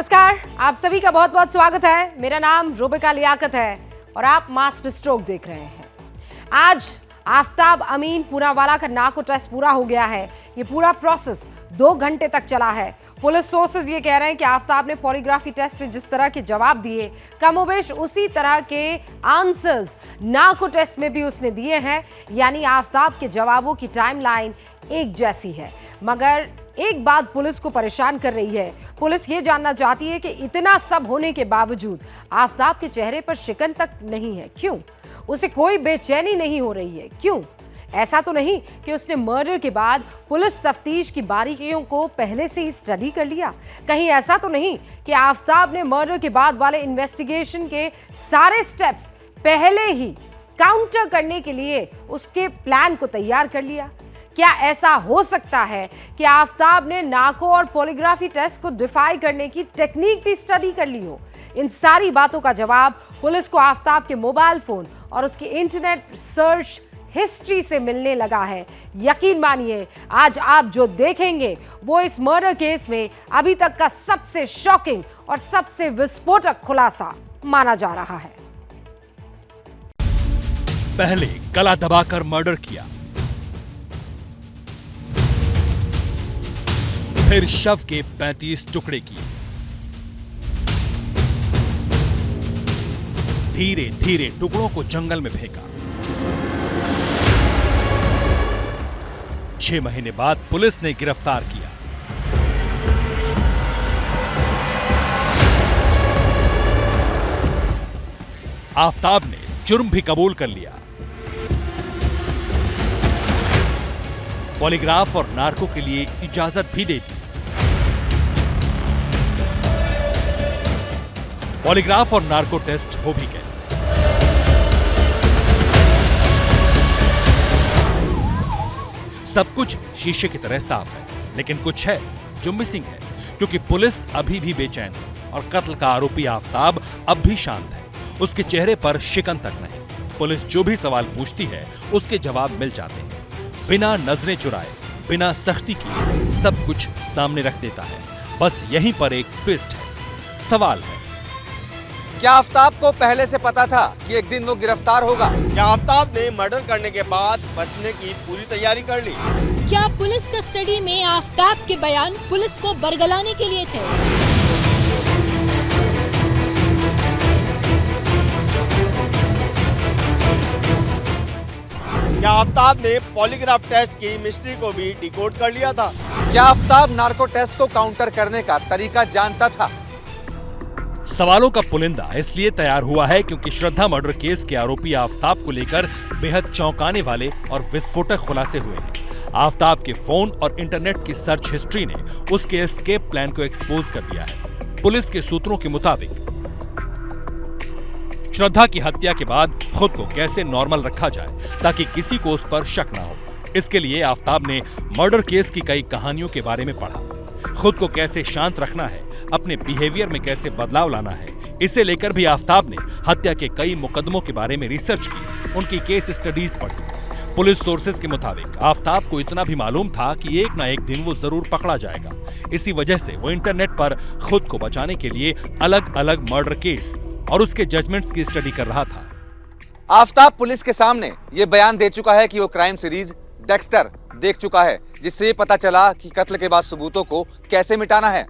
नमस्कार, आप सभी का बहुत बहुत स्वागत है। मेरा नाम रुबिका लियाकत है और आप मास्टर स्ट्रोक देख रहे हैं। आज आफ्ताब अमीन पूनावाला का नार्को टेस्ट पूरा हो गया है। ये पूरा प्रोसेस 2 घंटे तक चला है। पुलिस सोर्सेज ये कह रहे हैं कि आफ्ताब ने पॉलीग्राफी टेस्ट में जिस तरह के जवाब दिए, कमोबेश उसी तरह के आंसर्स नार्को टेस्ट में भी उसने दिए हैं। यानी आफ्ताब के जवाबों की टाइमलाइन एक जैसी है। मगर एक बात पुलिस को परेशान कर रही है। पुलिस ये जानना चाहती है कि इतना सब होने के बावजूद आफ्ताब के चेहरे पर शिकन तक नहीं है, क्यों? उसे कोई बेचैनी नहीं हो रही है, क्यों? ऐसा तो नहीं कि उसने मर्डर के बाद पुलिस तफ्तीश की बारीकियों को पहले से ही स्टडी कर लिया? कहीं ऐसा तो नहीं कि आफ्ताब ने मर्डर के बाद वाले इन्वेस्टिगेशन के सारे स्टेप्स पहले ही काउंटर करने के लिए उसके प्लान को तैयार कर लिया? क्या ऐसा हो सकता है कि आफ्ताब ने नार्को और पॉलीग्राफी टेस्ट को डिफाई करने की टेक्निक भी स्टडी कर ली हो? इन सारी बातों का जवाब पुलिस को आफ्ताब के मोबाइल फोन और उसकी इंटरनेट सर्च हिस्ट्री से मिलने लगा है। यकीन मानिए, आज आप जो देखेंगे वो इस मर्डर केस में अभी तक का सबसे शॉकिंग और सबसे विस्फोटक खुलासा माना जा रहा है। पहले गला दबाकर मर्डर किया, फिर शव के 35 टुकड़े किए, धीरे धीरे टुकड़ों को जंगल में फेंका। 6 महीने बाद पुलिस ने गिरफ्तार किया। आफ्ताब ने जुर्म भी कबूल कर लिया। पॉलीग्राफ और नार्को के लिए इजाजत भी दे दी। पॉलीग्राफ और नार्को टेस्ट हो भी गए। सब कुछ शीशे की तरह साफ है, लेकिन कुछ है जो मिसिंग है, क्योंकि पुलिस अभी भी बेचैन है और कत्ल का आरोपी आफ्ताब अब भी शांत है। उसके चेहरे पर शिकन तक नहीं। पुलिस जो भी सवाल पूछती है उसके जवाब मिल जाते हैं। बिना नजरें चुराए, बिना सख्ती किए सब कुछ सामने रख देता है। बस यहीं पर एक ट्विस्ट है। सवाल है, क्या आफ्ताब को पहले से पता था कि एक दिन वो गिरफ्तार होगा? क्या आफ्ताब ने मर्डर करने के बाद बचने की पूरी तैयारी कर ली? क्या पुलिस कस्टडी में आफ्ताब के बयान पुलिस को बरगलाने के लिए थे? क्या आफ्ताब ने पॉलीग्राफ टेस्ट की मिस्ट्री को भी डिकोड कर लिया था? क्या आफ्ताब नार्को टेस्ट को काउंटर करने का तरीका जानता था? सवालों का पुलिंदा इसलिए तैयार हुआ है क्योंकि श्रद्धा मर्डर केस के आरोपी आफ्ताब को लेकर बेहद चौंकाने वाले और विस्फोटक खुलासे हुए हैं। आफ्ताब के फोन और इंटरनेट की सर्च हिस्ट्री ने उसके एस्केप प्लान को एक्सपोज कर दिया है। पुलिस के सूत्रों के मुताबिक श्रद्धा की हत्या के बाद खुद को कैसे नॉर्मल रखा जाए ताकि किसी को उस पर शक ना हो, इसके लिए आफ्ताब ने मर्डर केस की कई कहानियों के बारे में पढ़ा। खुद को कैसे शांत रखना है, अपने बिहेवियर में कैसे बदलाव लाना है, इसे लेकर भी आफ्ताब ने हत्या के कई मुकदमों के बारे में रिसर्च की, उनकी केस स्टडीज पढ़ी। पुलिस सोर्सेज के मुताबिक आफ्ताब को इतना भी मालूम था कि एक ना एक दिन वो जरूर पकड़ा जाएगा। इसी वजह से वो इंटरनेट पर खुद को बचाने के लिए अलग अलग मर्डर केस और उसके जजमेंट्स की स्टडी कर रहा था। आफ्ताब पुलिस के सामने ये बयान दे चुका है कि वो क्राइम सीरीज डेक्स्टर देख चुका है, जिससे ये पता चला कि कत्ल के बाद सबूतों को कैसे मिटाना है।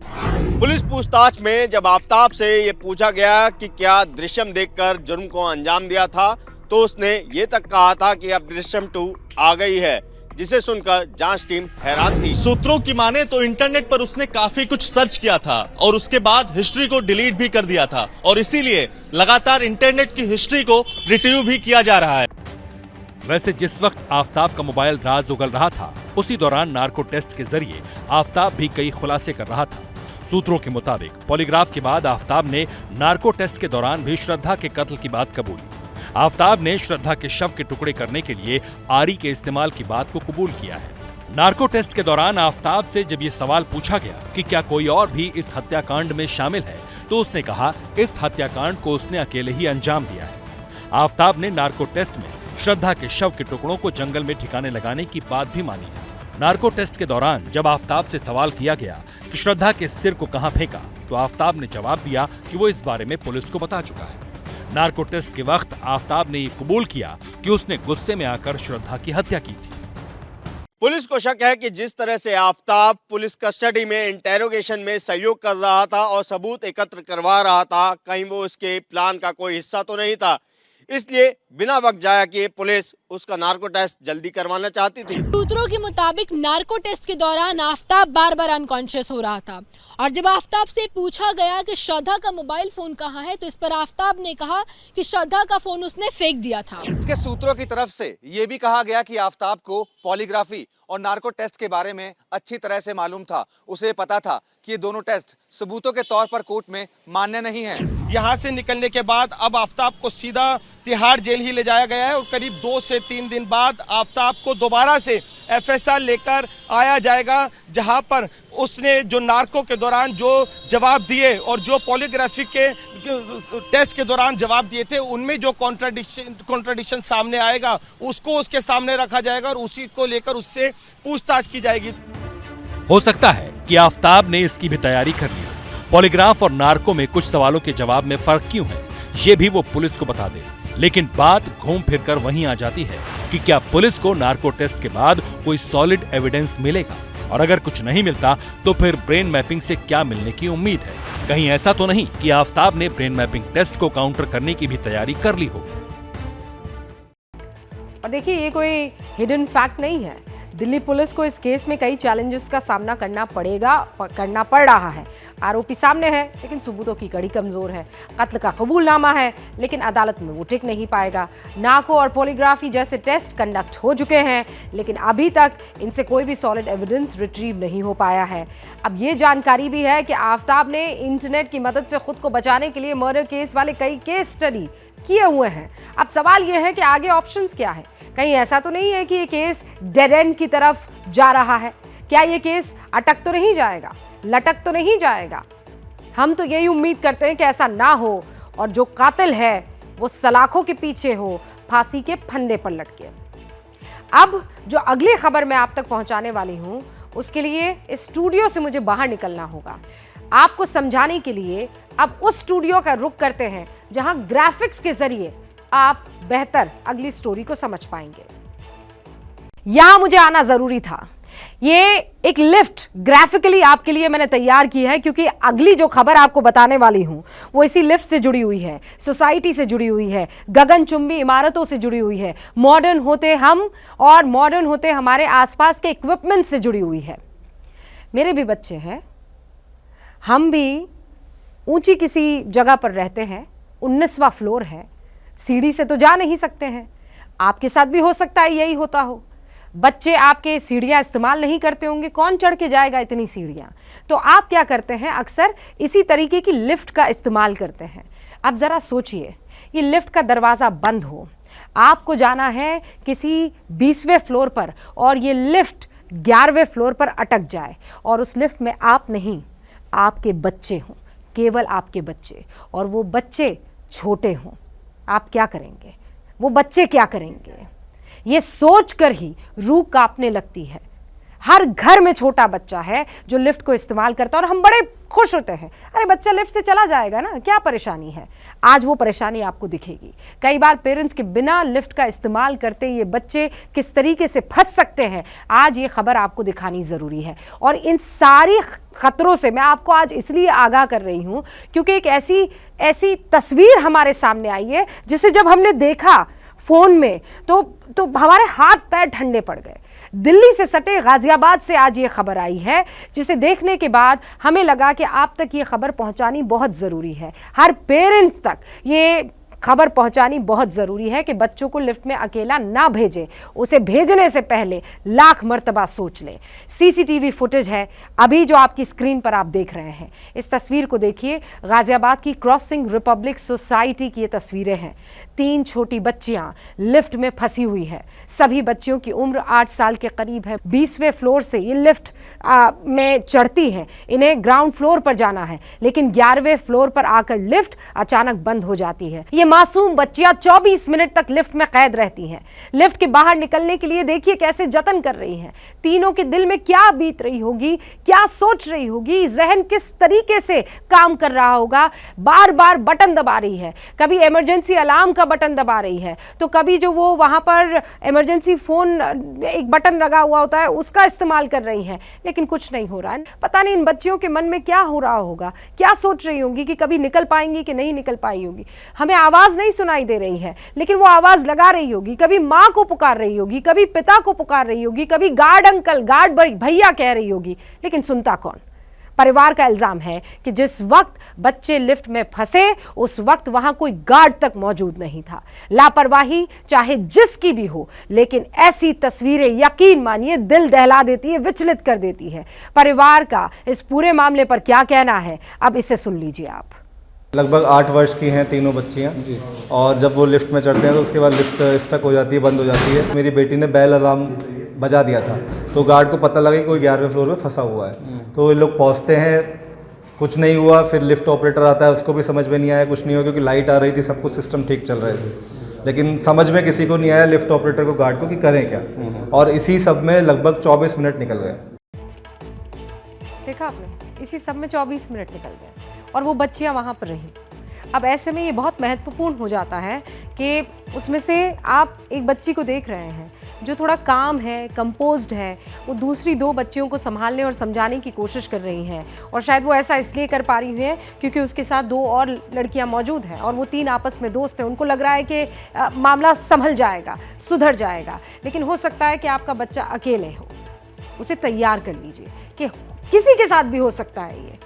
पुलिस पूछताछ में जब आफ्ताब से ये पूछा गया कि क्या दृश्यम देखकर जुर्म को अंजाम दिया था, तो उसने ये तक कहा था कि अब दृश्यम 2 आ गई है, जिसे सुनकर जांच टीम हैरान थी। सूत्रों की माने तो इंटरनेट पर उसने काफी कुछ सर्च किया था और उसके बाद हिस्ट्री को डिलीट भी कर दिया था और इसीलिए लगातार इंटरनेट की हिस्ट्री को रिट्रीव भी किया जा रहा है। वैसे जिस वक्त आफ्ताब का मोबाइल राज उगल रहा था, उसी दौरान नार्को टेस्ट के जरिए आफ्ताब भी कई खुलासे कर रहा था। सूत्रों के मुताबिक पॉलीग्राफ के बाद आफ्ताब ने नार्को टेस्ट के दौरान भी श्रद्धा के कत्ल की बात कबूली। आफ्ताब ने श्रद्धा के शव के टुकड़े करने के लिए आरी के इस्तेमाल की बात को कबूल किया है। नार्को टेस्ट के दौरान आफ्ताब से जब ये सवाल पूछा गया कि क्या कोई और भी इस हत्याकांड में शामिल है, तो उसने कहा इस हत्याकांड को उसने अकेले ही अंजाम दिया है। आफ्ताब ने नार्को टेस्ट में श्रद्धा के शव के टुकड़ों को जंगल में ठिकाने लगाने की बात भी मानी है। नार्को टेस्ट के दौरान जब आफ्ताब से सवाल किया गया कि श्रद्धा के सिर को कहां फेंका, तो आफताब ने जवाब दिया कि वो इस बारे में पुलिस को बता चुका है। नार्को टेस्ट के वक्त आफताब ने ये कबूल किया कि उसने गुस्से में आकर श्रद्धा की हत्या की थी। पुलिस को शक है कि जिस तरह से आफताब पुलिस कस्टडी में इंटेरोगेशन में सहयोग कर रहा था और सबूत एकत्र करवा रहा था, कहीं वो इसके प्लान का कोई हिस्सा तो नहीं था, इसलिए बिना वक्त जाया किए पुलिस उसका नार्को टेस्ट जल्दी करवाना चाहती थी। सूत्रों के मुताबिक नार्को टेस्ट के दौरान आफताब बार बार अनकॉन्शियस हो रहा था और जब आफताब से पूछा गया कि श्रद्धा का मोबाइल फोन कहाँ है, तो इस पर आफताब ने कहा कि श्रद्धा का फोन उसने फेंक दिया था। इसके सूत्रों की तरफ से ये भी कहा गया कि आफताब को पॉलीग्राफी और नार्को टेस्ट के बारे में अच्छी तरह से मालूम था। उसे पता था कि ये दोनों टेस्ट सबूतों के तौर पर कोर्ट में मान्य नहीं है। यहाँ से निकलने के बाद अब आफताब को सीधा तिहाड़ जेल ही ले जाया गया है और करीब 2 से 3 दिन बाद आफताब को दोबारा से एफएसआर लेकर आया जाएगा, जहां पर उसने जो नार्को के दौरान जो जवाब दिए और जो पॉलीग्राफी के टेस्ट के दौरान जवाब दिए थे, उनमें जो कॉन्ट्राडिक्शन सामने आएगा उसको उसके सामने रखा जाएगा और उसी को लेकर उससे पूछताछ की जाएगी। हो सकता है कि आफताब ने इसकी भी तैयारी कर ली। पॉलीग्राफ और नार्को में कुछ सवालों के जवाब में फर्क क्यों है, ये भी वो पुलिस को बता दे। लेकिन बात घूम फिर कर वहीं आ जाती है कि क्या पुलिस को नार्को टेस्ट के बाद कोई सॉलिड एविडेंस मिलेगा, और अगर कुछ नहीं मिलता तो फिर ब्रेन मैपिंग से क्या मिलने की उम्मीद है। कहीं ऐसा तो नहीं कि आफताब ने ब्रेन मैपिंग टेस्ट को काउंटर करने की भी तैयारी कर ली हो। और देखिए, ये कोई हिडन फैक्ट नहीं है। दिल्ली पुलिस को इस केस में कई चैलेंजेस का सामना करना पड़ रहा है। आरोपी सामने है लेकिन सबूतों की कड़ी कमजोर है। कत्ल का कबूलनामा है लेकिन अदालत में वो टिक नहीं पाएगा। नार्को और पॉलीग्राफी जैसे टेस्ट कंडक्ट हो चुके हैं लेकिन अभी तक इनसे कोई भी सॉलिड एविडेंस रिट्रीव नहीं हो पाया है। अब ये जानकारी भी है कि आफताब ने इंटरनेट की मदद से खुद को बचाने के लिए मर्डर केस वाले कई केस स्टडी किए हुए हैं। अब सवाल यह है कि आगे ऑप्शंस क्या है। कहीं ऐसा तो नहीं है कि ये केस डेड एंड की तरफ जा रहा है? क्या ये केस अटक तो नहीं जाएगा, लटक तो नहीं जाएगा? हम तो यही उम्मीद करते हैं कि ऐसा ना हो और जो कातिल है वो सलाखों के पीछे हो, फांसी के फंदे पर लटके। अब जो अगली खबर मैं आप तक पहुंचाने वाली हूं, उसके लिए इस स्टूडियो से मुझे बाहर निकलना होगा। आपको समझाने के लिए अब उस स्टूडियो का रुख करते हैं जहां ग्राफिक्स के जरिए आप बेहतर अगली स्टोरी को समझ पाएंगे। यहां मुझे आना जरूरी था। ये एक लिफ्ट ग्राफिकली आपके लिए मैंने तैयार की है क्योंकि अगली जो खबर आपको बताने वाली हूं वो इसी लिफ्ट से जुड़ी हुई है, सोसाइटी से जुड़ी हुई है, गगनचुंबी इमारतों से जुड़ी हुई है, मॉडर्न होते हम और मॉडर्न होते हमारे आसपास के इक्विपमेंट से जुड़ी हुई है। मेरे भी बच्चे हैं, हम भी ऊंची किसी जगह पर रहते हैं, 19वां फ्लोर है, सीढ़ी से तो जा नहीं सकते हैं। आपके साथ भी हो सकता है यही होता हो। बच्चे आपके सीढ़ियाँ इस्तेमाल नहीं करते होंगे, कौन चढ़ के जाएगा इतनी सीढ़ियाँ? तो आप क्या करते हैं, अक्सर इसी तरीके की लिफ्ट का इस्तेमाल करते हैं। अब ज़रा सोचिए, ये लिफ्ट का दरवाज़ा बंद हो, आपको जाना है किसी 20वें फ्लोर पर और ये लिफ्ट 11वें फ्लोर पर अटक जाए और उस लिफ्ट में आप नहीं, आपके बच्चे हों, केवल आपके बच्चे, और वो बच्चे छोटे हों। आप क्या करेंगे? वो बच्चे क्या करेंगे? ये सोचकर ही रूह कांपने लगती है। हर घर में छोटा बच्चा है जो लिफ्ट को इस्तेमाल करता है और हम बड़े खुश होते हैं, अरे बच्चा लिफ्ट से चला जाएगा ना, क्या परेशानी है। आज वो परेशानी आपको दिखेगी। कई बार पेरेंट्स के बिना लिफ्ट का इस्तेमाल करते ये बच्चे किस तरीके से फंस सकते हैं, आज ये खबर आपको दिखानी ज़रूरी है। और इन सारी खतरों से मैं आपको आज इसलिए आगाह कर रही हूँ क्योंकि एक ऐसी तस्वीर हमारे सामने आई है जिसे जब हमने देखा फ़ोन में तो हमारे हाथ पैर ठंडे पड़ गए। दिल्ली से सटे गाजियाबाद से आज ये खबर आई है जिसे देखने के बाद हमें लगा कि आप तक ये खबर पहुंचानी बहुत ज़रूरी है। हर पेरेंट्स तक ये खबर पहुंचानी बहुत ज़रूरी है कि बच्चों को लिफ्ट में अकेला ना भेजें, उसे भेजने से पहले लाख मर्तबा सोच लें। सीसीटीवी फुटेज है अभी जो आपकी स्क्रीन पर आप देख रहे हैं। इस तस्वीर को देखिए, गाजियाबाद की क्रॉसिंग रिपब्लिक सोसाइटी की ये तस्वीरें हैं। 3 छोटी बच्चियां लिफ्ट में फंसी हुई है। सभी बच्चियों की उम्र 8 साल के करीब है। 20वें फ्लोर से ये लिफ्ट में चढ़ती हैं। इन्हें ग्राउंड फ्लोर पर जाना है लेकिन 11वें फ्लोर पर आकर लिफ्ट अचानक बंद हो जाती है। ये मासूम बच्चियां 24 मिनट तक लिफ्ट में कैद रहती हैं। लिफ्ट के बाहर निकलने के लिए देखिए कैसे जतन कर रही हैं। तीनों के दिल में क्या बीत रही होगी, क्या सोच रही होगी, जहन किस तरीके से काम कर रहा होगा। बार बार बटन दबा रही है, कभी इमरजेंसी अलार्म का बटन दबा रही है, तो कभी जो वो वहां पर इमरजेंसी फोन एक बटन लगा हुआ होता है उसका इस्तेमाल कर रही है, लेकिन कुछ नहीं हो रहा है। पता नहीं इन बच्चियों के मन में क्या हो रहा होगा, क्या सोच रही होंगी कि कभी निकल पाएंगी कि नहीं निकल पाई होगी। हमें आवाज नहीं सुनाई दे रही है, लेकिन वो आवाज लगा रही होगी, कभी माँ को पुकार रही होगी, कभी पिता को पुकार रही होगी, कभी गार्ड अंकल, गार्ड भैया कह रही होगी, लेकिन सुनता कौन। परिवार का इल्जाम है कि जिस वक्त बच्चे लिफ्ट में फंसे उस वक्त वहां कोई गार्ड तक मौजूद नहीं था। लापरवाही चाहे जिसकी भी हो, लेकिन ऐसी तस्वीरें यकीन मानिए दिल दहला देती है, विचलित कर देती है। परिवार का इस पूरे मामले पर क्या कहना है, अब इसे सुन लीजिए आप। लगभग 8 वर्ष की हैं तीनों बच्चियां, और जब वो लिफ्ट में चढ़ते हैं तो उसके बाद लिफ्ट स्टक हो जाती है, बंद हो जाती है। मेरी बेटी ने बेल अलार्म बजा दिया था, तो गार्ड को पता लगा कि कोई 11वें फ्लोर पे फंसा हुआ है। तो ये लोग पहुंचते हैं, कुछ नहीं हुआ। फिर लिफ्ट ऑपरेटर आता है, उसको भी समझ में नहीं आया कुछ नहीं हुआ, क्योंकि लाइट आ रही थी, सब कुछ सिस्टम ठीक चल रहे थे, लेकिन समझ में किसी को नहीं आया लिफ्ट ऑपरेटर को, गार्ड को, कि करें क्या। और इसी सब में लगभग 24 मिनट निकल गए। देखा आपने, इसी सब में 24 मिनट निकल गए और वो बच्चियां वहां पर रहीं। अब ऐसे में ये बहुत महत्वपूर्ण हो जाता है कि उसमें से आप एक बच्ची को देख रहे हैं जो थोड़ा काम है, कंपोज्ड है, वो दूसरी 2 बच्चियों को संभालने और समझाने की कोशिश कर रही हैं, और शायद वो ऐसा इसलिए कर पा रही है क्योंकि उसके साथ 2 और लड़कियां मौजूद हैं और वो 3 आपस में दोस्त हैं। उनको लग रहा है कि मामला संभल जाएगा, सुधर जाएगा, लेकिन हो सकता है कि आपका बच्चा अकेले हो। उसे तैयार कर लीजिए कि किसी के साथ भी हो सकता है, ये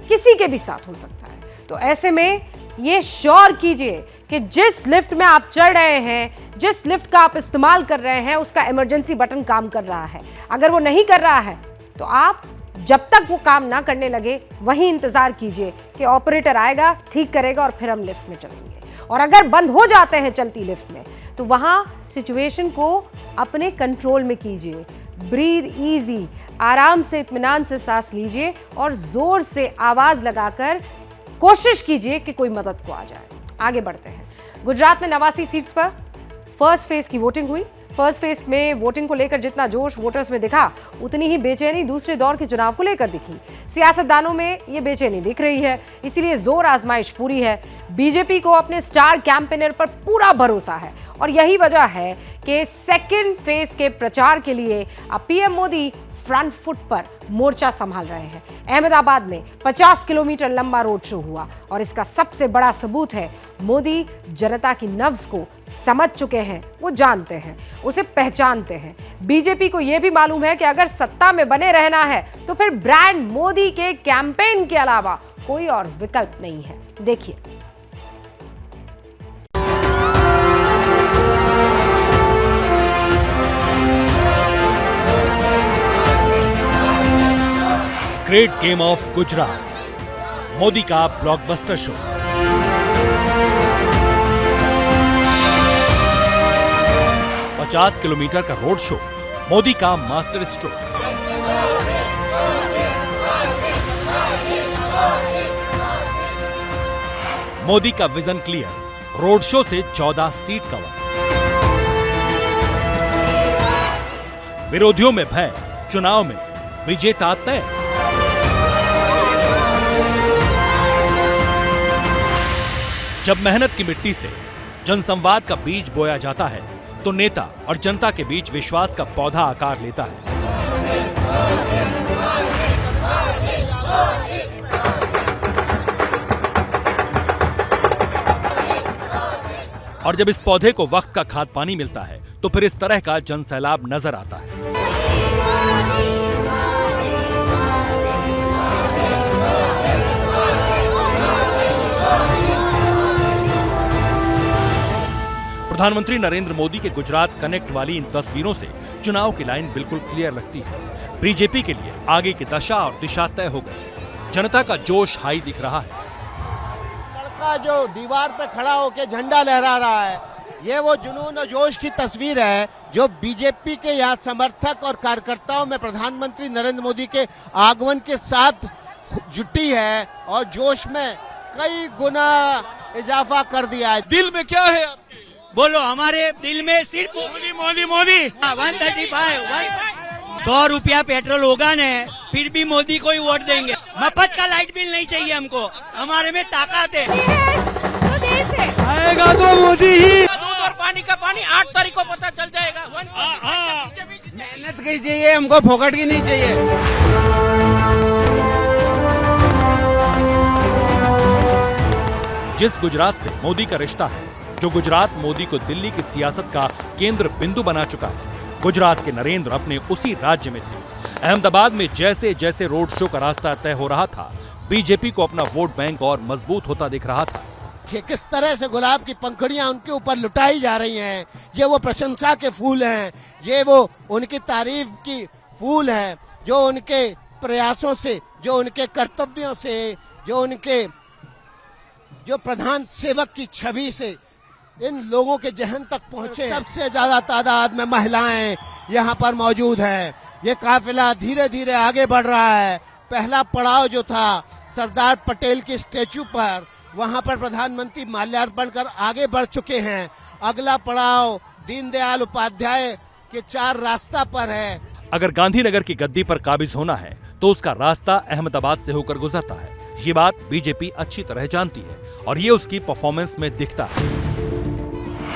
किसी के भी साथ हो सकता है। तो ऐसे में ये श्योर कीजिए कि जिस लिफ्ट में आप चढ़ रहे हैं, जिस लिफ्ट का आप इस्तेमाल कर रहे हैं, उसका इमरजेंसी बटन काम कर रहा है। अगर वो नहीं कर रहा है तो आप जब तक वो काम ना करने लगे वहीं इंतजार कीजिए कि ऑपरेटर आएगा, ठीक करेगा और फिर हम लिफ्ट में चलेंगे। और अगर बंद हो जाते हैं चलती लिफ्ट में तो वहां सिचुएशन को अपने कंट्रोल में कीजिए। ब्रीद इजी, आराम से इत्मीनान से सांस लीजिए और जोर से आवाज लगाकर कोशिश कीजिए कि कोई मदद को आ जाए। आगे बढ़ते हैं। गुजरात में 89 सीट्स पर फर्स्ट फेज की वोटिंग हुई। फर्स्ट फेज में वोटिंग को लेकर जितना जोश वोटर्स में दिखा, उतनी ही बेचैनी दूसरे दौर के चुनाव को लेकर दिखी। सियासतदानों में ये बेचैनी दिख रही है, इसीलिए जोर आजमाइश पूरी है। बीजेपी को अपने स्टार कैंपेनर पर पूरा भरोसा है और यही वजह है कि सेकेंड फेज के प्रचार के लिए अब पीएम मोदी फ्रंट फुट पर मोर्चा संभाल रहे हैं। अहमदाबाद में 50 किलोमीटर लंबा रोड शो हुआ और इसका सबसे बड़ा सबूत है मोदी जनता की नब्ज को समझ चुके हैं, वो जानते हैं, उसे पहचानते हैं। बीजेपी को यह भी मालूम है कि अगर सत्ता में बने रहना है तो फिर ब्रांड मोदी के कैंपेन के अलावा कोई और विकल्प नहीं है। देखिए। Great game of Gujarat, Modi का ब्लॉकबस्टर शो। $50 किलोमीटर का रोड शो, मोदी का मास्टर स्ट्रोक। मोदी का विजन क्लियर, रोड शो से 14 सीट कवर। विरोधियों में भय, चुनाव में विजेता तय। जब मेहनत की मिट्टी से जनसंवाद का बीज बोया जाता है तो नेता और जनता के बीच विश्वास का पौधा आकार लेता है। और जब इस पौधे को वक्त का खाद पानी मिलता है तो फिर इस तरह का जनसैलाब नजर आता है। प्रधानमंत्री नरेंद्र मोदी के गुजरात कनेक्ट वाली इन तस्वीरों से चुनाव की लाइन बिल्कुल क्लियर लगती है। बीजेपी के लिए आगे की दशा और दिशा तय हो गई। जनता का जोश हाई दिख रहा है। लड़का जो दीवार पे खड़ा होकर झंडा लहरा रहा है, ये वो जुनून और जोश की तस्वीर है जो बीजेपी के यहाँ समर्थक और कार्यकर्ताओं में प्रधानमंत्री नरेंद्र मोदी के आगमन के साथ जुटी है और जोश में कई गुना इजाफा कर दिया है। दिल में क्या है आपके? बोलो, हमारे दिल में सिर्फ मोदी मोदी मोदी 135 100 रुपया पेट्रोल होगा न, फिर भी मोदी को ही वोट देंगे। मफत का लाइट बिल नहीं चाहिए हमको, हमारे में ताकत है। तो देश है, आएगा तो मोदी ही। दूध और पानी का पानी 8 तारीख को पता चल जाएगा। मेहनत की चाहिए हमको, फोकट की नहीं चाहिए। जिस गुजरात से मोदी का रिश्ता है, जो गुजरात मोदी को दिल्ली की सियासत का केंद्र बिंदु बना चुका है, गुजरात के नरेंद्र अपने उसी राज्य में थे। अहमदाबाद में जैसे जैसे रोड शो का रास्ता तय हो रहा था, बीजेपी को अपना वोट बैंक और मजबूत होता दिख रहा था। कि किस तरह से गुलाब की पंखुड़ियां उनके ऊपर लुटाई जा रही हैं। ये वो प्रशंसा के फूल हैं, ये वो उनकी तारीफ की फूल हैं, जो उनके प्रयासों से, जो उनके कर्तव्यों से, जो प्रधान सेवक की छवि से इन लोगों के जहन तक पहुंचे। सबसे ज्यादा तादाद में महिलाएं यहाँ पर मौजूद हैं। ये काफिला धीरे धीरे आगे बढ़ रहा है। पहला पड़ाव जो था सरदार पटेल की स्टेचू पर, वहां पर प्रधानमंत्री माल्यार्पण कर आगे बढ़ चुके हैं। अगला पड़ाव दीनदयाल उपाध्याय के 4 रास्ता पर है। अगर गांधीनगर की गद्दी पर काबिज होना है तो उसका रास्ता अहमदाबाद से होकर गुजरता है। ये बात बीजेपी अच्छी तरह जानती है और ये उसकी परफॉर्मेंस में दिखता है।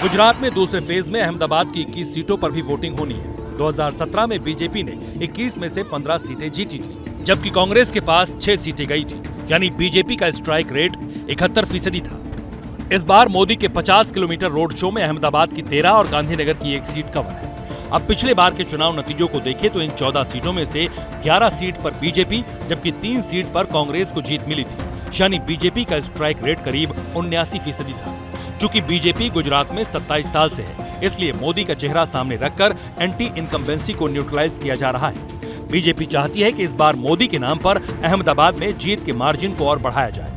गुजरात में दूसरे फेज में अहमदाबाद की 21 सीटों पर भी वोटिंग होनी है। 2017 में बीजेपी ने 21 में से 15 सीटें जीती थी, जबकि कांग्रेस के पास 6 सीटें गई थी, यानी बीजेपी का स्ट्राइक रेट 71% था। इस बार मोदी के 50 किलोमीटर रोड शो में अहमदाबाद की 13 और गांधीनगर की 1 सीट कवर है। अब पिछले बार के चुनाव नतीजों को देखें तो इन 14 सीटों में से 11 सीट पर बीजेपी, जबकि 3 सीट पर कांग्रेस को जीत मिली थी, यानी बीजेपी का स्ट्राइक रेट करीब 79% था। चूंकि बीजेपी गुजरात में 27 साल से है, इसलिए मोदी का चेहरा सामने रखकर एंटी इनकम्बेंसी को न्यूट्रलाइज किया जा रहा है। बीजेपी चाहती है कि इस बार मोदी के नाम पर अहमदाबाद में जीत के मार्जिन को और बढ़ाया जाए।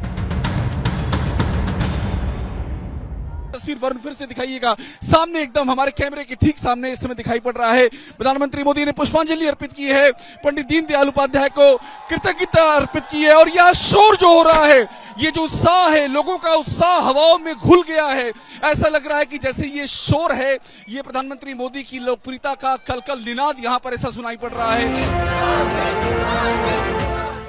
तस्वीर वरुण फिर से दिखाइएगा। सामने एकदम हमारे कैमरे के ठीक सामने इस समय दिखाई पड़ रहा है प्रधानमंत्री मोदी ने पुष्पांजलि अर्पित की है, पंडित दीनदयाल उपाध्याय को कृतज्ञता अर्पित की है। और यह शोर जो हो रहा है, ये जो उत्साह है, लोगों का उत्साह हवाओं में घुल गया है। ऐसा लग रहा है कि जैसे ये शोर है, ये प्रधानमंत्री मोदी की लोकप्रियता का कलकल निनाद यहाँ पर ऐसा सुनाई पड़ रहा है।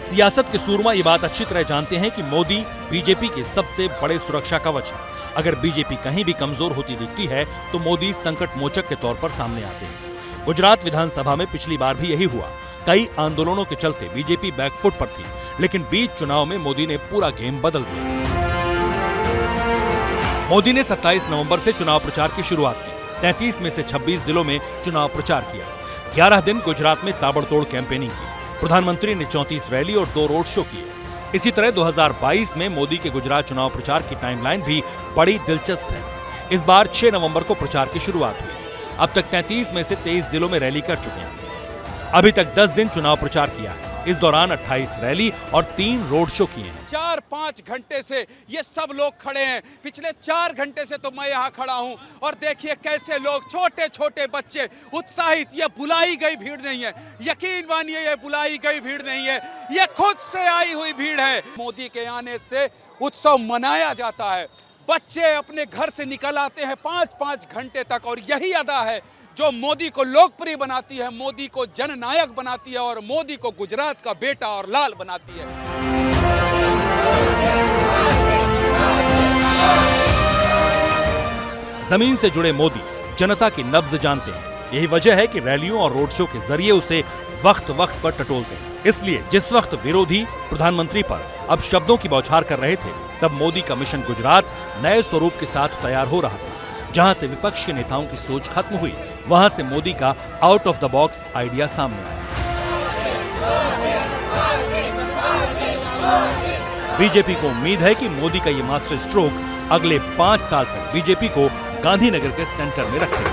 सियासत के सूरमा ये बात अच्छी तरह जानते हैं कि मोदी बीजेपी के सबसे बड़े सुरक्षा कवच है। अगर बीजेपी कहीं भी कमजोर होती दिखती है तो मोदी संकट मोचक के तौर पर सामने आते हैं। गुजरात विधानसभा में पिछली बार भी यही हुआ। कई आंदोलनों के चलते बीजेपी बैकफुट पर थी, लेकिन बीच चुनाव में मोदी ने पूरा गेम बदल दिया। मोदी ने 27 नवंबर से चुनाव प्रचार की शुरुआत की। 33 में से 26 जिलों में चुनाव प्रचार किया। 11 दिन गुजरात में ताबड़तोड़ कैंपेनिंग की। प्रधानमंत्री ने 34 रैली और 2 रोड शो किए। इसी तरह 2022 में मोदी के गुजरात चुनाव प्रचार की टाइमलाइन भी बड़ी दिलचस्प है। इस बार 6 नवंबर को प्रचार की शुरुआत हुई। अब तक 33 में से 23 जिलों में रैली कर चुके हैं। अभी तक 10 दिन चुनाव प्रचार किया है। इस दौरान 28 रैली और 3 रोड शो किए हैं। 4-5 घंटे से ये सब लोग खड़े हैं। पिछले 4 घंटे से तो मैं यहाँ खड़ा हूँ और देखिए कैसे लोग, छोटे छोटे बच्चे उत्साहित। ये बुलाई गई भीड़ नहीं है, यकीन मानिए ये बुलाई गई भीड़ नहीं है, ये खुद से आई हुई भीड़ है। मोदी के आने से उत्सव मनाया जाता है। बच्चे अपने घर से निकल आते हैं 5-5 घंटे तक, और यही अदा है जो मोदी को लोकप्रिय बनाती है, मोदी को जननायक बनाती है और मोदी को गुजरात का बेटा और लाल बनाती है। जमीन से जुड़े मोदी जनता की नब्ज जानते हैं। यही वजह है कि रैलियों और रोड शो के जरिए उसे वक्त वक्त पर टटोलते हैं। इसलिए जिस वक्त विरोधी प्रधानमंत्री पर अब शब्दों की बौछार कर रहे थे, तब मोदी का मिशन गुजरात नए स्वरूप के साथ तैयार हो रहा था। जहां से विपक्ष के नेताओं की सोच खत्म हुई, वहां से मोदी का out of the box idea सामने आया। बीजेपी को उम्मीद है कि मोदी का ये मास्टर स्ट्रोक अगले 5 साल तक बीजेपी को गांधीनगर के सेंटर में रखेगा।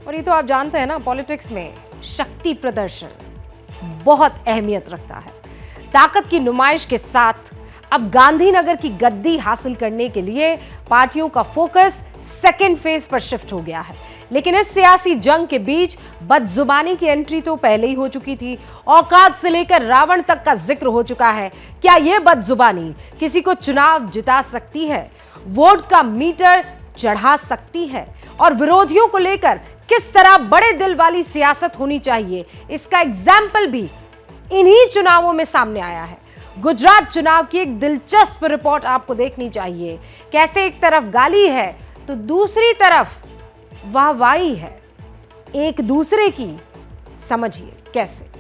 और ये तो आप जानते हैं ना, पॉलिटिक्स में शक्ति प्रदर्शन बहुत अहमियत रखता है। ताकत की नुमाइश के साथ अब गांधीनगर की गद्दी हासिल करने के लिए पार्टियों का फोकस सेकेंड फेज पर शिफ्ट हो गया है। लेकिन इस सियासी जंग के बीच बदजुबानी की एंट्री तो पहले ही हो चुकी थी। औकात से लेकर रावण तक का जिक्र हो चुका है। क्या यह बदजुबानी किसी को चुनाव जिता सकती है, वोट का मीटर चढ़ा सकती है, और विरोधियों को लेकर किस तरह बड़े दिल वाली सियासत होनी चाहिए, इसका एग्जाम्पल भी इन्हीं चुनावों में सामने आया है। गुजरात चुनाव की एक दिलचस्प रिपोर्ट आपको देखनी चाहिए। कैसे एक तरफ गाली है तो दूसरी तरफ वाहवाही है एक दूसरे की। समझिए कैसे।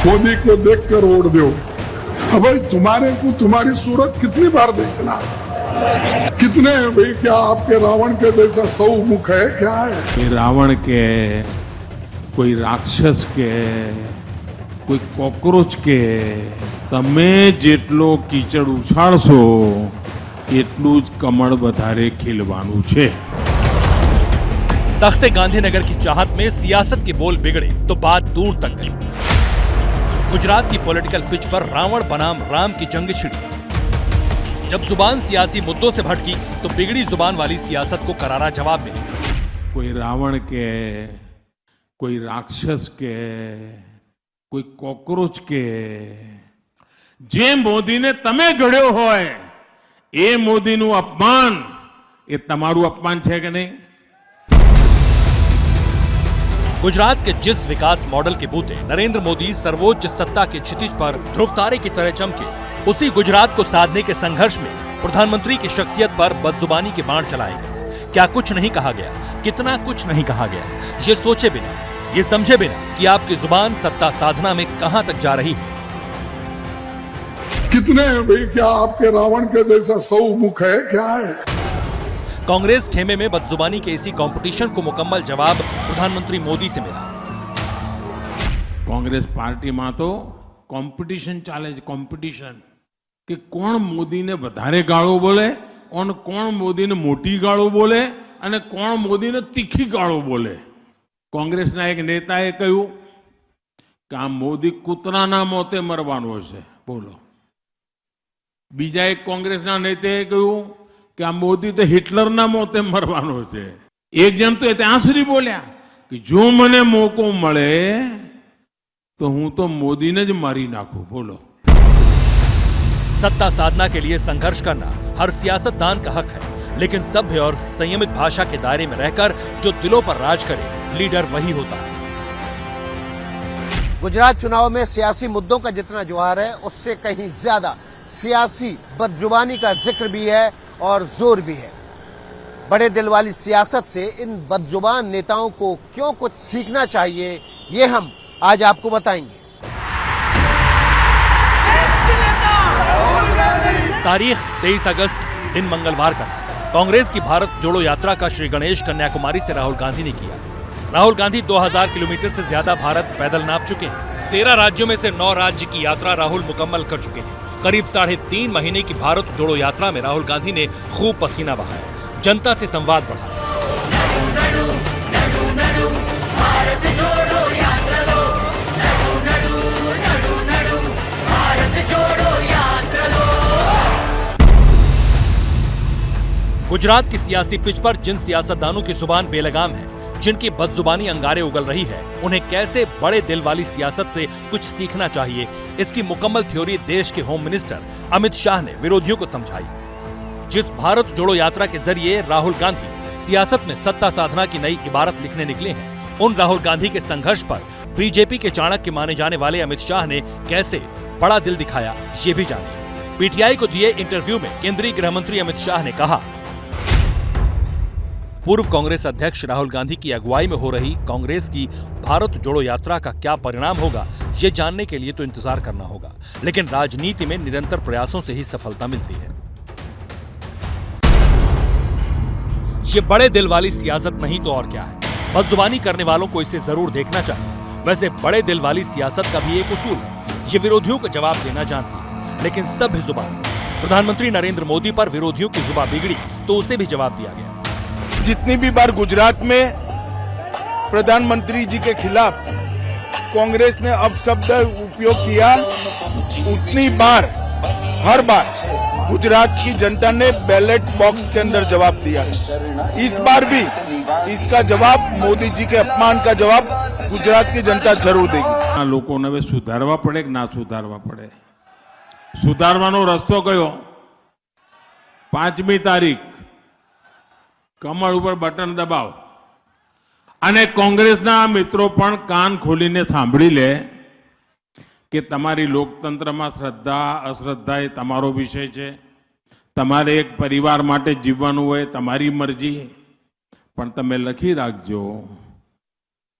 मोदी को देख कर वोट दो। अब भाई तुम्हारे को तुम्हारी सूरत कितनी बार देखना, कितने भाई, क्या आपके रावण के जैसा 100 मुख है क्या है? कोई रावण के, कोई राक्षस के, कोई कॉकरोच के, तमे जेटलो कीचड़ उछाड़शो એટલું જ કમળ વધારે ખીલવાનું છે। तख्ते गांधीनगर की चाहत में सियासत के बोल बिगड़े तो बात दूर तक गई। गुजरात की पॉलिटिकल पिच पर रावण बनाम राम की जंग छिड़ी। जब जुबान सियासी मुद्दों से भटकी तो बिगड़ी जुबान वाली सियासत को करारा जवाब मिला। कोई रावण के, कोई राक्षस के, कोई कॉकरोच के, जे मोदी ने तमे घड़्यो होय ए मोदीનું અપમાન એ તમારું અપમાન છે કે નહીં? गुजरात के जिस विकास मॉडल के बूते नरेंद्र मोदी सर्वोच्च सत्ता के क्षितिज पर ध्रुव तारे की तरह चमके, उसी गुजरात को साधने के संघर्ष में प्रधानमंत्री की शख्सियत पर बदजुबानी के बाण चलाए गए। क्या कुछ नहीं कहा गया, कितना कुछ नहीं कहा गया, ये सोचे बिना, ये समझे बिना कि आपकी जुबान सत्ता साधना में कहां तक जा रही है। कितने भाई, क्या आपके रावण के जैसा 100 मुख है क्या है? कांग्रेस खेमे में बदजुबानी के इसी कंपटीशन को मुकम्मल जवाब प्रधानमंत्री मोदी से मिला। कांग्रेस पार्टी में तो कॉम्पिटिशन चाले, कॉम्पिटिशन कि कौन मोदी ने વધારે ગાળો બોલે, कौन मोदी ने मोटी ગાળો बोले અને कौन मोदी ने तीखी ગાળો बोले। कांग्रेसના એક નેતાએ કહ્યું કે આ મોદી કૂતરાના મોતે મરવાનો છે, બોલો। બીજા એક कांग्रेसના નેતાએ કહ્યું કે આ મોદી તો હિટલરના મોતે મરવાનો છે। એક જણ તો ત્યાં સુધી બોલ્યા કે જો મને મોકો મળે तो हूं तो मोदी ने ज मारी नाखू, बोलो। सत्ता साधना के लिए संघर्ष करना हर सियासतदान का हक है, लेकिन सभ्य और संयमित भाषा के दायरे में रहकर जो दिलों पर राज करे, लीडर वही होता है। गुजरात चुनाव में सियासी मुद्दों का जितना जोहार है, उससे कहीं ज्यादा सियासी बदजुबानी का जिक्र भी है और जोर भी है। बड़े दिल वाली सियासत से इन बदजुबान नेताओं को क्यों कुछ सीखना चाहिए, ये हम आज आपको बताएंगे। तारीख 23 अगस्त, दिन मंगलवार का था। कांग्रेस की भारत जोड़ो यात्रा का श्री गणेश कन्याकुमारी से राहुल गांधी ने किया। राहुल गांधी 2000 किलोमीटर से ज्यादा भारत पैदल नाप चुके हैं। 13 राज्यों में से 9 राज्य की यात्रा राहुल मुकम्मल कर चुके हैं। करीब 3.5 महीने की भारत जोड़ो यात्रा में राहुल गांधी ने खूब पसीना बहाया, जनता से संवाद बढ़ाया। गुजरात की सियासी पिच पर जिन सियासतदानों की जुबान बेलगाम है, जिनकी बदजुबानी अंगारे उगल रही है, उन्हें कैसे बड़े दिल वाली सियासत से कुछ सीखना चाहिए, इसकी मुकम्मल थ्योरी देश के होम मिनिस्टर अमित शाह ने विरोधियों को समझाई। जिस भारत जोड़ो यात्रा के जरिए राहुल गांधी सियासत में सत्ता साधना की नई इबारत लिखने निकले हैं, उन राहुल गांधी के संघर्ष पर बीजेपी के चाणक्य माने जाने वाले अमित शाह ने कैसे बड़ा दिल दिखाया, ये भी जानिए। पीटीआई को दिए इंटरव्यू में केंद्रीय गृह मंत्री अमित शाह ने कहा, पूर्व कांग्रेस अध्यक्ष राहुल गांधी की अगुवाई में हो रही कांग्रेस की भारत जोड़ो यात्रा का क्या परिणाम होगा, ये जानने के लिए तो इंतजार करना होगा। लेकिन राजनीति में निरंतर प्रयासों से ही सफलता मिलती है। ये बड़े दिल वाली सियासत नहीं तो और क्या है। बदजुबानी करने वालों को इसे जरूर देखना चाहिए। वैसे बड़े दिल वाली सियासत का भी एक उसूल है, ये विरोधियों को जवाब देना जानती है, लेकिन सभ्य जुबान। प्रधानमंत्री नरेंद्र मोदी पर विरोधियों की जुबान बिगड़ी तो उसे भी जवाब दिया गया। जितनी भी बार गुजरात में प्रधानमंत्री जी के खिलाफ कांग्रेस ने अपशब्द उपयोग किया, उतनी बार हर बार गुजरात की जनता ने बैलेट बॉक्स के अंदर जवाब दिया। इस बार भी इसका जवाब, मोदी जी के अपमान का जवाब गुजरात की जनता जरूर देगी। लोगों ने सुधारवा पड़े कि ना सुधारवा पड़े। सुधारवानो रस्तो कयो 5મી તારીખ કમળ ઉપર બટન દબાવો અને કોંગ્રેસના મિત્રો પણ કાન ખોલીને સાંભળી લે કે તમારી લોકતંત્રમાં શ્રદ્ધા અશ્રદ્ધા એ તમારો વિષય છે। તમારે એક પરિવાર માટે જીવવાનું હોય, તમારી મરજી, પણ તમે લખી રાખજો,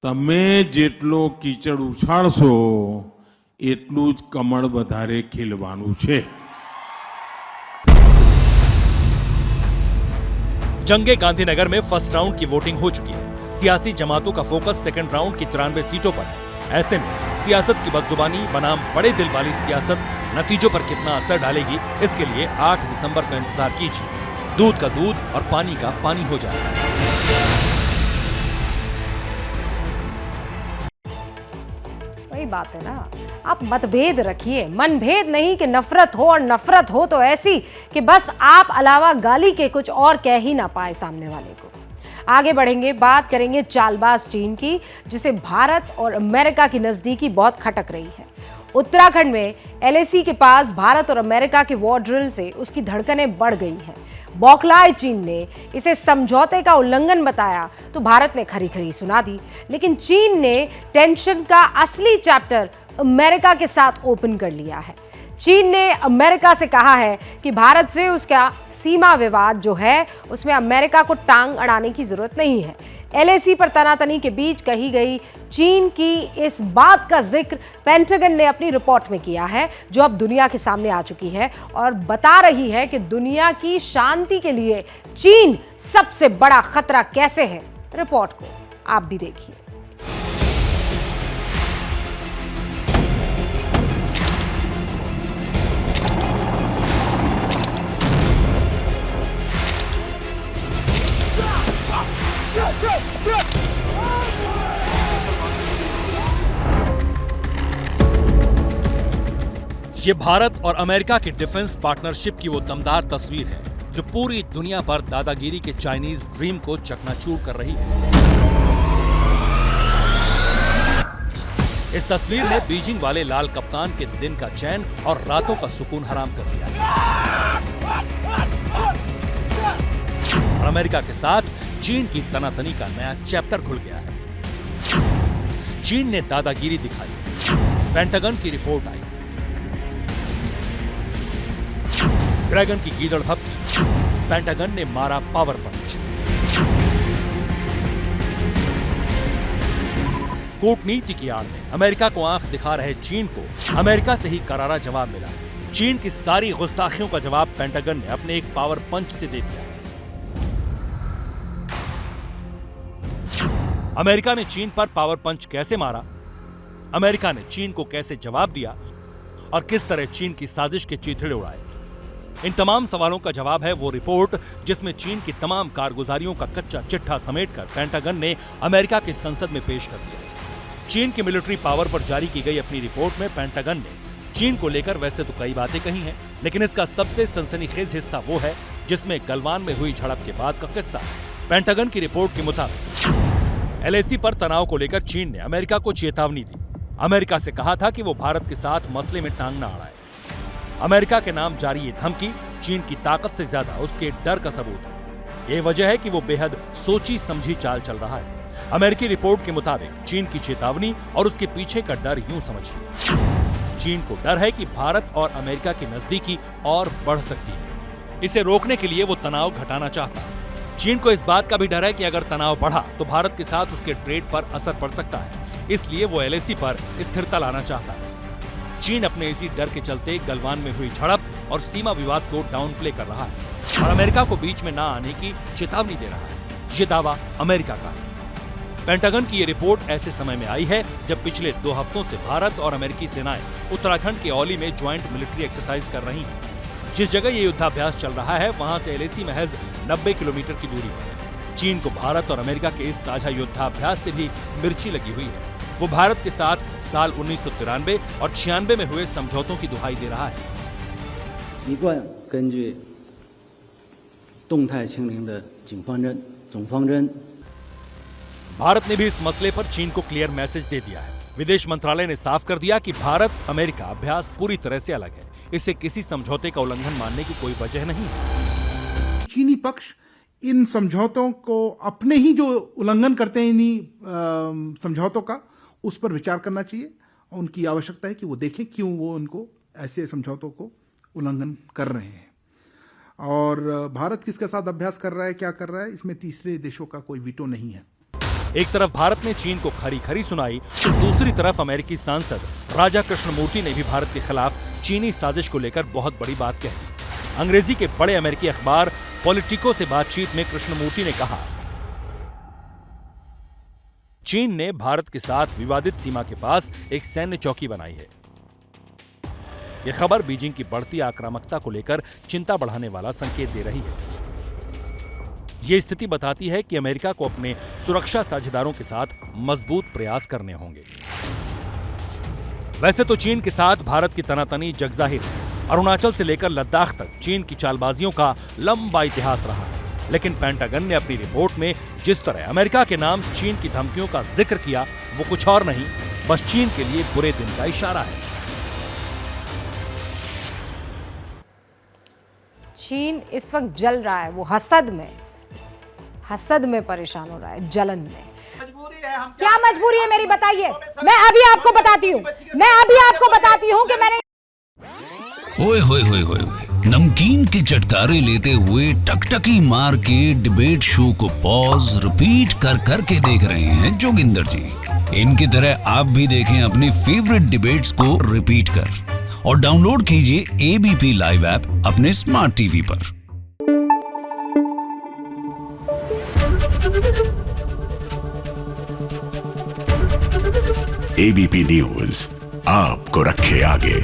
તમે જેટલો કીચડ ઉછાળશો એટલું જ કમળ વધારે ખીલવાનું છે। जंगे गांधीनगर में फर्स्ट राउंड की वोटिंग हो चुकी है। सियासी जमातों का फोकस सेकंड राउंड की 93 सीटों पर है। ऐसे में सियासत की बदजुबानी बनाम बड़े दिल वाली सियासत नतीजों पर कितना असर डालेगी, इसके लिए 8 दिसंबर का इंतजार कीजिए। दूध का दूध और पानी का पानी हो जाएगा। वही बात है ना, आप मतभेद रखिए, मनभेद नहीं कि नफरत हो, और नफरत हो तो ऐसी कि बस आप अलावा गाली के कुछ और कह ही ना पाए सामने वाले को। आगे बढ़ेंगे, बात करेंगे चालबाज चीन की, जिसे भारत और अमेरिका की नजदीकी बहुत खटक रही है। उत्तराखंड में LAC के पास भारत और अमेरिका के वॉर ड्रिल से उसकी धड़कनें बढ़ गई हैं। बौखलाए चीन ने इसे समझौते का उल्लंघन बताया तो भारत ने खरी खरी सुना दी, लेकिन चीन ने टेंशन का असली चैप्टर अमेरिका के साथ ओपन कर लिया है। चीन ने अमेरिका से कहा है कि भारत से उसका सीमा विवाद जो है उसमें अमेरिका को टांग अड़ाने की जरूरत नहीं है। LAC पर तनातनी के बीच कही गई चीन की इस बात का जिक्र पेंटागन ने अपनी रिपोर्ट में किया है, जो अब दुनिया के सामने आ चुकी है और बता रही है कि दुनिया की शांति के लिए चीन सबसे बड़ा खतरा कैसे है। रिपोर्ट को आप भी देखिए। ये भारत और अमेरिका की डिफेंस पार्टनरशिप की वो दमदार तस्वीर है जो पूरी दुनिया पर दादागिरी के चाइनीज ड्रीम को चकनाचूर कर रही है। इस तस्वीर ने बीजिंग वाले लाल कप्तान के दिन का चैन और रातों का सुकून हराम कर दिया। और अमेरिका के साथ चीन की तनातनी का नया चैप्टर खुल गया है। चीन ने दादागिरी दिखाई, पेंटागन की रिपोर्ट आई, ड्रैगन की गीदड़ भपकी, पेंटागन ने मारा पावर पंच। कूटनीति की आड़ में अमेरिका को आंख दिखा रहे चीन को अमेरिका से ही करारा जवाब मिला। चीन की सारी गुस्ताखियों का जवाब पेंटागन ने अपने एक पावर पंच से दे दिया। अमेरिका ने चीन पर पावर पंच कैसे मारा, अमेरिका ने चीन को कैसे जवाब दिया और किस तरह चीन की साजिश के चीथड़े उड़ाए, इन तमाम सवालों का जवाब है वो रिपोर्ट जिसमें चीन की तमाम कारगुजारियों का कच्चा चिट्ठा समेटकर पेंटागन ने अमेरिका की संसद में पेश कर दिया। चीन की मिलिट्री पावर पर जारी की गई अपनी रिपोर्ट में पेंटागन ने चीन को लेकर वैसे तो कई बातें कही हैं, लेकिन इसका सबसे सनसनीखेज हिस्सा वो है जिसमें गलवान में हुई झड़प के बाद का किस्सा। पेंटागन की रिपोर्ट के मुताबिक LAC पर तनाव को लेकर चीन ने अमेरिका को चेतावनी दी। अमेरिका से कहा था कि वो भारत के साथ मसले में टांग न अड़ाए। अमेरिका के नाम जारी ये धमकी चीन की ताकत से ज्यादा उसके डर का सबूत है। ये वजह है कि वो बेहद सोची समझी चाल चल रहा है। अमेरिकी रिपोर्ट के मुताबिक चीन की चेतावनी और उसके पीछे का डर यूं समझिए, चीन को डर है कि भारत और अमेरिका की नजदीकी और बढ़ सकती है। इसे रोकने के लिए वो तनाव घटाना चाहता है। चीन को इस बात का भी डर है कि अगर तनाव बढ़ा तो भारत के साथ उसके ट्रेड पर असर पड़ सकता है, इसलिए वो LAC पर स्थिरता लाना चाहता है। चीन अपने इसी डर के चलते गलवान में हुई झड़प और सीमा विवाद को डाउन प्ले कर रहा है और अमेरिका को बीच में न आने की चेतावनी दे रहा है। ये दावा अमेरिका का है। पेंटागन की ये रिपोर्ट ऐसे समय में आई है जब पिछले 2 हफ्तों से भारत और अमेरिकी सेनाएं उत्तराखंड के औली में ज्वाइंट मिलिट्री एक्सरसाइज कर रही हैं। जिस जगह ये युद्धाभ्यास चल रहा है वहां से LAC महज 90 किलोमीटर की दूरी पर है। चीन को भारत और अमेरिका के इस साझा युद्धाभ्यास से भी मिर्ची लगी हुई है। वो भारत के साथ साल 1993 और 96 में हुए समझौतों की दुहाई दे रहा है। 一贯根据动态清零的总方针 भारत ने भी इस मसले पर चीन को क्लियर मैसेज दे दिया है। विदेश मंत्रालय ने साफ कर दिया कि भारत अमेरिका अभ्यास पूरी तरह से अलग है। इसे किसी समझौते का उल्लंघन मानने की कोई वजह नहीं है। चीनी पक्ष इन समझौतों को अपने ही जो उल्लंघन करते हैं इन्हीं समझौतों का, उस पर विचार करना चाहिए। उनकी आवश्यकता है कि वो देखें क्यों वो उनको ऐसे समझौतों को उल्लंघन कर रहे हैं और भारत किसके साथ अभ्यास कर रहा है, क्या कर रहा है, इसमें तीसरे देशों का कोई वीटो नहीं है। एक तरफ भारत ने चीन को खरी खरी सुनाई तो दूसरी तरफ अमेरिकी सांसद राजा कृष्णमूर्ति ने भी भारत के खिलाफ चीनी साजिश को लेकर बहुत बड़ी बात कही। अंग्रेजी के बड़े अमेरिकी अखबार पॉलिटिको से बातचीत में कृष्णमूर्ति ने कहा, चीन ने भारत के साथ विवादित सीमा के पास एक सैन्य चौकी बनाई है। यह खबर बीजिंग की बढ़ती आक्रामकता को लेकर चिंता बढ़ाने वाला संकेत दे रही है। यह स्थिति बताती है कि अमेरिका को अपने सुरक्षा साझेदारों के साथ मजबूत प्रयास करने होंगे। वैसे तो चीन के साथ भारत की तनातनी जगजाहिर है। अरुणाचल से लेकर लद्दाख तक चीन की चालबाजियों का लंबा इतिहास रहा है। लेकिन पेंटागन ने अपनी रिपोर्ट में जिस तरह अमेरिका के नाम चीन की धमकियों का जिक्र किया, वो कुछ और नहीं, बस चीन के लिए बुरे दिन का इशारा है। चीन इस वक्त जल रहा है, वो हसद में परेशान हो रहा है, जलन में। क्या मजबूरी है मेरी, बताइए। मैं अभी आपको बताती हूँ कि मैंने ओए होए होए होए नमकीन के चटकारे लेते हुए टकटकी मार के डिबेट शो को पॉज रिपीट कर करके देख रहे हैं जोगिंदर जी। इनकी तरह आप भी देखें अपनी फेवरेट डिबेट्स को रिपीट कर और डाउनलोड कीजिए ABP लाइव ऐप अपने स्मार्ट टीवी पर। ABP न्यूज आपको रखे आगे।